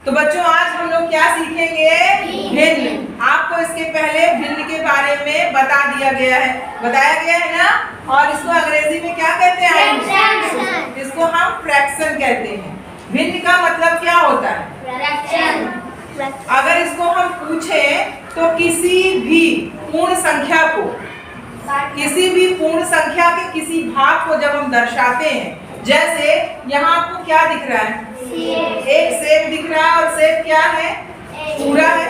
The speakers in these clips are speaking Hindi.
तो बच्चों आज हम लोग क्या सीखेंगे? भिन्न। आपको इसके पहले भिन्न के बारे में बताया गया है ना। और इसको अंग्रेजी में क्या कहते हैं? इसको हम फ्रैक्शन कहते हैं। भिन्न का मतलब क्या होता है? अगर इसको हम पूछें तो किसी भी पूर्ण संख्या के किसी भाग को जब हम दर्शाते हैं, जैसे यहाँ आपको क्या दिख रहा है? एक सेब दिख रहा है और सेब क्या है? पूरा है।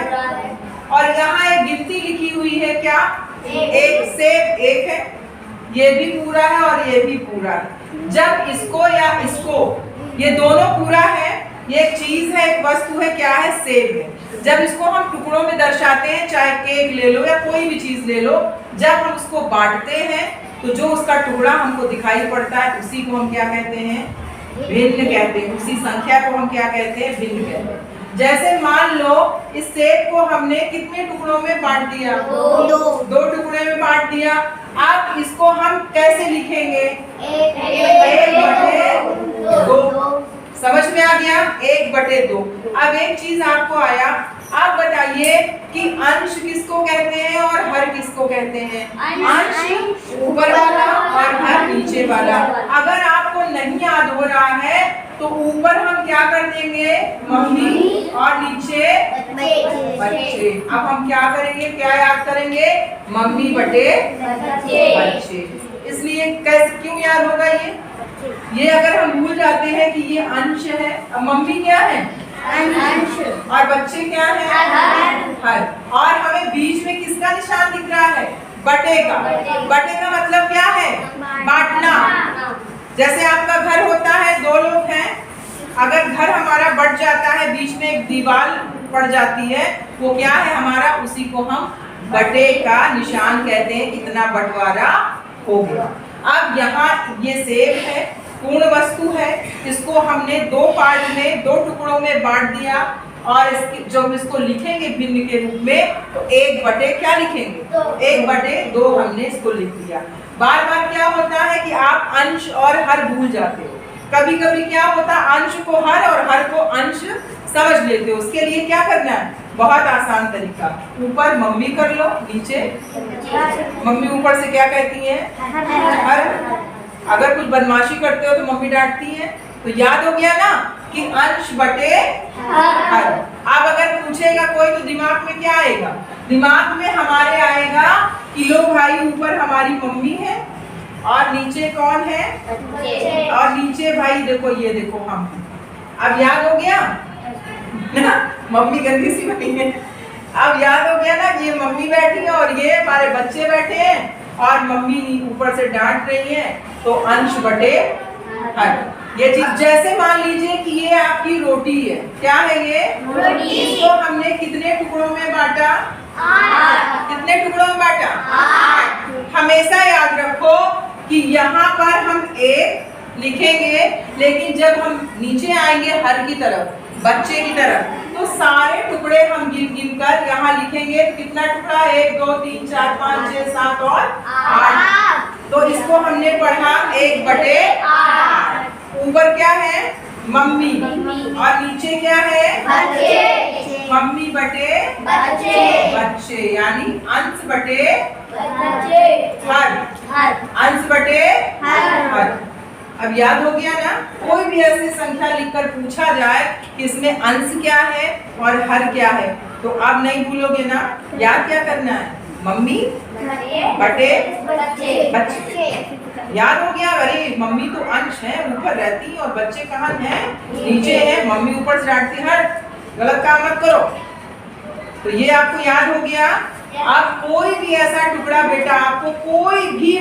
और यहाँ एक गिनती लिखी हुई है, क्या? एक सेब एक है, ये भी पूरा है और ये भी पूरा है। जब इसको या इसको, ये दोनों पूरा है, ये एक चीज है, एक वस्तु है, क्या है? सेब है। जब इसको हम टुकड़ों में दर्शाते हैं, चाहे केक ले लो या कोई भी चीज ले लो, जब हम उसको बांटते हैं तो जो उसका टुकड़ा हमको दिखाई पड़ता है उसी को हम क्या कहते हैं? भिन्न कहते हैं। उसी संख्या को हम क्या कहते हैं? भिन्न कहते हैं। जैसे मान लो इस सेब को हमने कितने टुकड़ों में बांट दिया? दो टुकड़े में बांट दिया। अब इसको हम कैसे लिखेंगे? 1/2। समझ में आ गया? 1/2। अब एक चीज आपको आया, आप बताइए कि अंश किसको कहते हैं और हर किसको कहते हैं? अंश ऊपर वाला और हर नीचे वाला। अगर आपको नहीं याद हो रहा है तो ऊपर हम क्या कर देंगे? मम्मी, और नीचे बच्चे। अब हम क्या करेंगे? क्या याद करेंगे? मम्मी बटे बच्चे। इसलिए कैसे, क्यों याद होगा ये अगर हम भूल जाते हैं कि ये अंश है, अब मम्मी क्या है? अंश, और बच्चे क्या है? हर। और हमें बीच में किसका निशान दिख रहा है? बटे का। बटे का मतलब क्या है? बांटना। जैसे आपका घर होता है, 2 लोग हैं, अगर घर हमारा बट जाता है, बीच में एक दीवार पड़ जाती है, वो क्या है हमारा? उसी को हम बटे का निशान कहते हैं। इतना बंटवारा हो गया। अब यहाँ ये सेब है, पूर्ण वस्तु है, इसको हमने 2 पार्ट में, 2 टुकड़ों में बांट दिया। और जब इसको लिखेंगे भिन्न के रूप में तो 1/, क्या लिखेंगे? 1/2 हमने इसको लिख दिया। बार बार क्या होता है कि आप अंश और हर भूल जाते हो। कभी कभी क्या होता है, अंश को हर और हर को अंश समझ लेते हो। उसके लिए क्या करना है? बहुत आसान तरीका, ऊपर मम्मी कर लो, नीचे मम्मी। ऊपर से क्या कहती है? हर। अगर कुछ बदमाशी करते हो तो मम्मी डांटती है। तो याद हो गया ना कि अंश बटे हर। अब अगर पूछेगा कोई तो दिमाग में क्या आएगा? दिमाग में हमारे आएगा कि लो भाई, ऊपर हमारी मम्मी है और नीचे कौन है? और नीचे भाई देखो, ये देखो हम। अब याद हो गया ना? मम्मी गंदी सी बनी है। अब याद हो गया ना, ये मम्मी बैठी है और ये हमारे बच्चे बैठे हैं और मम्मी ऊपर से डांट रही है, तो अंश बटे हर। ये चीज, जैसे मान लीजिए कि ये आपकी रोटी है, क्या है ये? रोटी। इसको हमने कितने टुकड़ों में बांटा? 8। कितने टुकड़ों में बांटा? 8। हमेशा याद रखो कि यहाँ पर हम 1 लिखेंगे, लेकिन जब हम नीचे आएंगे हर की तरफ, बच्चे की तरफ, तो सारे टुकड़े हम गिन कर यहाँ लिखेंगे। तो कितना टुकड़ा? 1 2 3 4 5 6 7 और 8। तो इसको हमने पढ़ा 1/8। ऊपर क्या है? मम्मी, और नीचे क्या है? बच्चे। मम्मी बटे बच्चे, यानी अंश बटे हर। अंश बटे हर। अब याद हो गया ना? कोई भी ऐसी संख्या लिखकर पूछा जाए कि इसमें अंश क्या है और हर क्या है, तो अब नहीं भूलोगे ना? याद क्या करना है? मम्मी बटे बच्चे। याद हो गया? अरे मम्मी तो अंश है, ऊपर रहती है, और बच्चे कहाँ हैं? नीचे हैं। मम्मी ऊपर से डांटती है, गलत काम मत करो। तो ये आपको याद हो गया। अब कोई भी ऐसा टुकड़ा बेटा, आपको कोई भी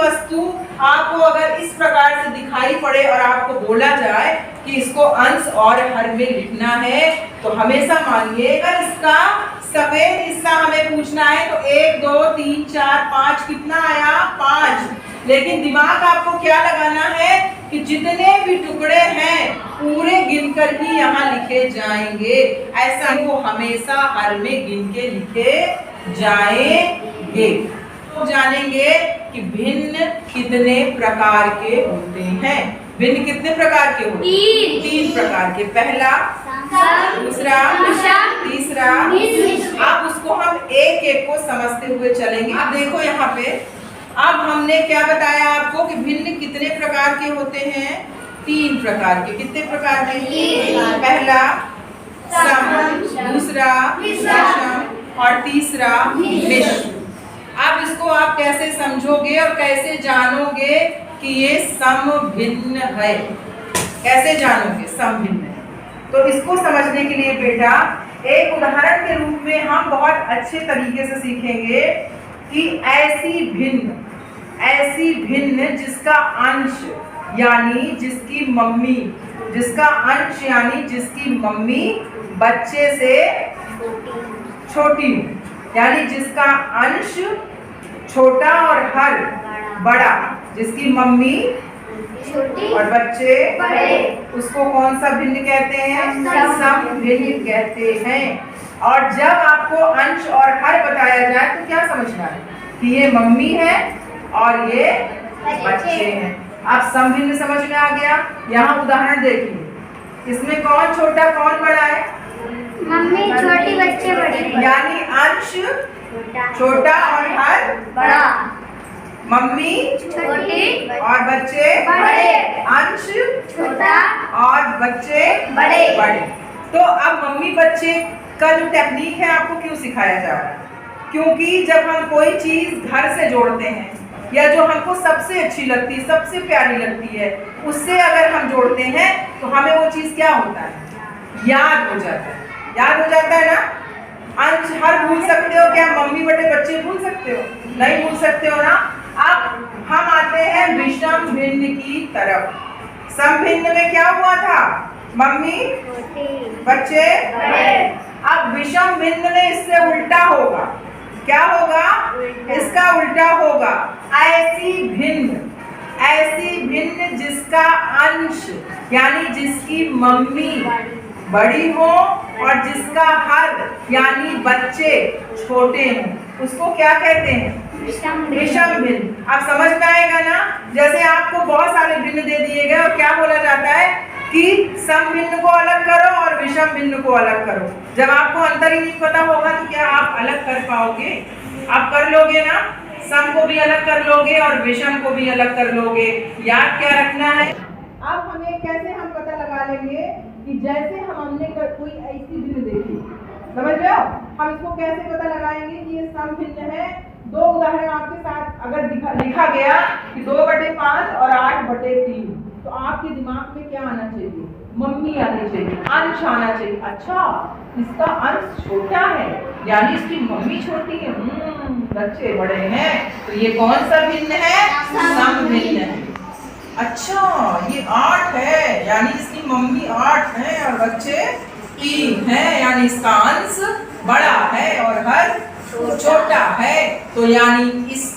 वस्तु आपको अगर इस प्रकार से दिखाई पड़े और आपको बोला जाए कि इसको अंश और हर में लिखना है, तो हमेशा मानिए अगर इसका सफेद हिस्सा हमें पूछना है तो 1 2 3 4 5 कितना आया? 5। लेकिन दिमाग आपको क्या लगाना है कि जितने भी टुकड़े हैं पूरे गिनकर ही यहाँ लिखे जाएंगे। ऐसा वो हमेशा हर में गिन के लिखे जाएंगे। तो जानेंगे कि भिन्न कितने प्रकार के होते हैं। भिन्न कितने प्रकार के होते हैं? 3 प्रकार के। पहला, दूसरा, तीसरा। अब उसको हम एक एक को समझते हुए चलेंगे। अब देखो यहाँ पे, अब हमने क्या बताया आपको कि भिन्न कितने प्रकार के होते हैं? 3 प्रकार के। कितने प्रकार के? पहला सम, दूसरा विषम और तीसरा मिश्र। अब इसको आप कैसे समझोगे और कैसे जानोगे कि ये सम भिन्न है? कैसे जानोगे सम भिन्न है? तो इसको समझने के लिए बेटा एक उदाहरण के रूप में हम बहुत अच्छे तरीके से सीखेंगे कि ऐसी भिन्न जिसका अंश यानी जिसकी मम्मी, जिसका अंश यानी जिसकी मम्मी बच्चे से छोटी, यानी जिसका अंश छोटा और हर बड़ा, जिसकी मम्मी और बच्चे बड़े, उसको कौन सा भिन्न कहते हैं? सम भिन्न कहते हैं। और जब आपको अंश और हर बताया जाए तो क्या समझना है कि ये मम्मी है और ये बच्चे हैं। आप सम भिन्न समझ में आ गया। यहाँ उदाहरण देखिए, इसमें कौन छोटा कौन बड़ा है? मम्मी छोटी, बच्चे बड़े। यानी अंश छोटा और हर बड़ा। मम्मी छोटी और बच्चे बड़े। अंश छोटा और बच्चे बड़े। तो अब मम्मी बच्चे का जो टेक्निक है आपको क्यों सिखाया जा रहा है? क्योंकि जब हम कोई चीज घर से जोड़ते हैं या जो हमको सबसे अच्छी लगती है, सबसे प्यारी लगती है, उससे अगर हम जोड़ते हैं तो हमें वो चीज क्या होता है? याद हो जाता है। याद हो जाता है ना। अंश हर भूल सकते हो क्या? मम्मी बड़े बच्चे भूल सकते हो? नहीं भूल सकते हो ना। अब हम आते हैं विषम भिन्न की तरफ। सम भिन्न में क्या हुआ था? मम्मी बच्चे बड़े। अब विषम भिन्न में इससे उल्टा होगा। क्या होगा? इसका उल्टा होगा। ऐसी भिन्न जिसका अंश यानी जिसकी मम्मी बड़ी हो और जिसका हर यानी बच्चे छोटे हों, उसको क्या कहते हैं? विषम भिन्न। आप समझ में आएगा ना। जैसे आपको बहुत सारे भिन्न दे दिए गए और क्या बोला जाता है कि सम भिन्न को अलग करो और विषम भिन्न को अलग करो। जब आपको अंतर ही नहीं पता होगा तो क्या आप अलग कर पाओगे? आप कर लोगे ना। सम को भी अलग कर लोगे और विषम को भी अलग कर लोगे। याद क्या रखना है? अब हमें कैसे हम पता लगा लेंगे कि जैसे हमने कोई ऐसी भिन्न देखी, समझ रहे हो? हम इसको कैसे पता लगाएंगे कि ये सम भिन्न है? 2 उदाहरण आपके साथ अगर लिखा गया कि 2/5 और 8/3, तो आपके दिमाग में क्या आना चाहिए? मम्मी आनी चाहिए, अंश आना चाहिए। अच्छा, इसका अंश छोटा है यानी इसकी मम्मी छोटी है, बच्चे बड़े हैं, तो ये कौन सा भिन्न है? सम भिन्न है। अच्छा, ये 8 है यानी इसकी मम्मी 8 है और बच्चे 3 हैं, यानी इसका अंश बड़ा है और हर छोटा है, तो यानी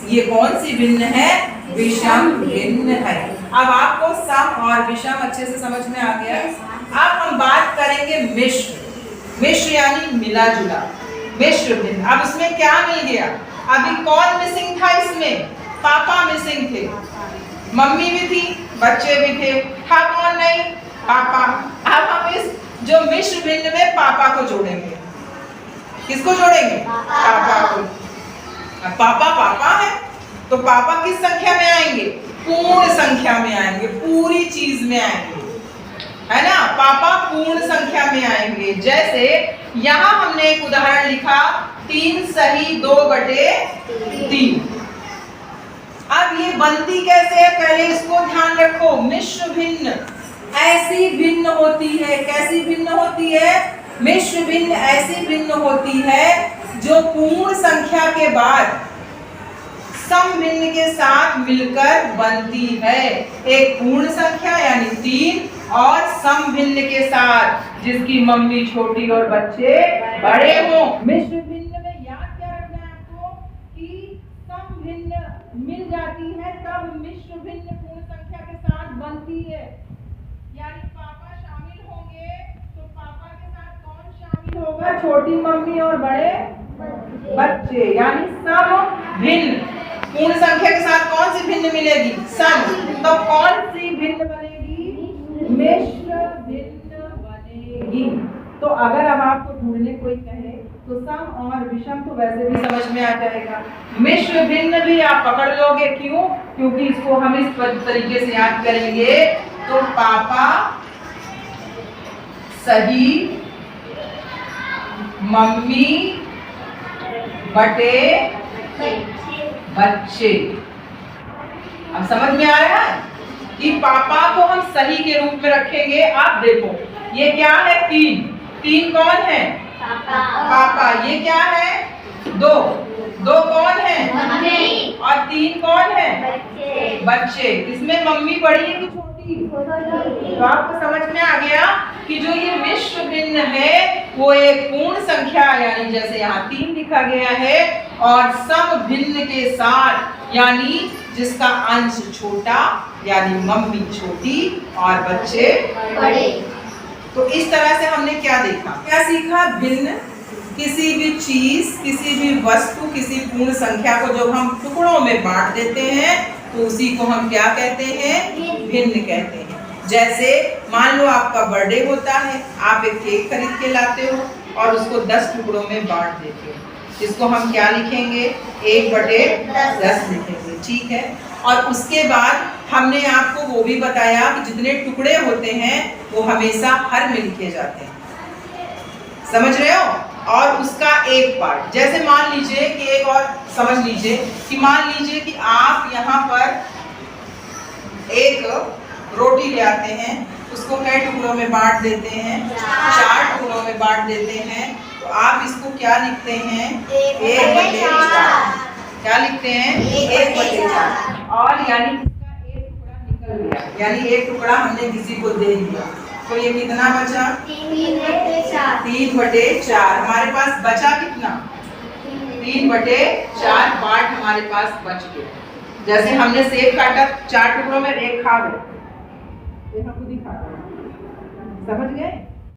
ये कौन सी भिन्न है? विषम भिन्न है। अब आपको सम और विषम अच्छे से समझ में आ गया। अब हम बात करेंगे मिश्र यानी मिला जुला, मिश्र भिन्न। अब इसमें क्या मिल गया? अभी कौन मिसिंग था इसमें? पापा मिसिंग थे, मम्मी भी थी, बच्चे भी थे, था कौन नहीं? पापा। अब हम इस जो मिश्र भिन्न में पापा को जोड़ेंगे। किसको जोड़ेंगे? पापा को। अब पापा है तो पापा किस संख्या में आएंगे? पूर्ण संख्या में आएंगे, पूरी चीज में आएंगे, है ना। पापा पूर्ण संख्या में आएंगे। जैसे यहाँ हमने एक उदाहरण लिखा 3 सही 2/3। अब ये बनती कैसे है? पहले इसको ध्यान रखो। मिश्र भिन्न ऐसी भिन्न होती है। कैसी भिन्न होती है? मिश्र भिन्न ऐसी भिन्न होती है जो पूर्ण संख्या के बाद सम भिन्न के साथ मिलकर बनती है। एक पूर्ण संख्या यानी 3 और सम भिन्न के साथ जिसकी मम्मी छोटी और बच्चे बड़े हों। मिश्र भिन्न में याद क्या रखना है आपको कि सम भिन्न मिल जाती है तब मिश्र भिन्न पूर्ण संख्या के साथ बनती है। यानी पापा शामिल होंगे तो पापा के साथ कौन शामिल होगा? छोटी मम्मी और बड़े बच्चे, यानी सम भिन्न। पूर्ण संख्या के साथ कौन सी भिन्न मिलेगी? सम। तो कौन सी भिन्न बनेगी? मिश्र भिन्न बनेगी। तो अगर अब आपको ढूंढने कोई कहे तो सम और विषम तो वैसे भी समझ में आ जाएगा। मिश्र भिन्न भी आप पकड़ लोगे, क्यों? क्योंकि इसको हम इस तरीके से याद करेंगे। तो पापा सही मम्मी बटे बच्चे। अब समझ में आ रहा है कि पापा को हम सही के रूप में रखेंगे। आप देखो ये क्या है? तीन। तीन कौन है? पापा। ये क्या है? दो। दो कौन है? मम्मी। और तीन कौन है? बच्चे। बच्चे। इसमें मम्मी बड़ी है कि छोटी? तो आपको समझ में आ गया कि जो ये मिश्र भिन्न है वो एक पूर्ण संख्या, यानी जैसे यहाँ 3 लिखा गया है, और सम भिन्न के साथ, यानी जिसका अंश छोटा, यानी मम्मी छोटी और बच्चे बड़े। तो इस तरह से हमने क्या देखा, क्या सीखा? भिन्न किसी भी चीज, किसी भी वस्तु, किसी पूर्ण संख्या को जब हम टुकड़ों में बांट देते हैं तो उसी को हम क्या कहते हैं? भिन्न कहते हैं। जैसे मान लो आपका बर्थडे होता है, आप एक केक खरीद के लाते हो और उसको 10 टुकड़ों में बांट देते हो। इसको हम क्या लिखेंगे? 1/10 लिखेंगे, ठीक है। और उसके बाद हमने आपको वो भी बताया कि जितने टुकड़े होते हैं वो हमेशा हर में लिखे जाते हैं, समझ रहे हो? और उसका एक पार्ट, जैसे मान लीजिए कि एक और समझ लीजिए कि मान लीजिए कि आप यहाँ पर एक रोटी ले आते हैं, उसको कई टुकड़ों में बांट देते हैं, 4 टुकड़ों में बांट देते हैं। तो आप इसको क्या लिखते हैं? 1/4। क्या लिखते हैं? 1/4। और यानी इसका एक टुकड़ा निकल गया, यानी एक टुकड़ा हमने किसी को दे दिया। तो ये कितना बचा? 3/4। हमारे पास बचा कितना? 3/4 पार्ट हमारे पास बच गए। जैसे हमने सेब काटा 4 टुकड़ों में, एक खा गए, खुद ही खा गए, समझ गए?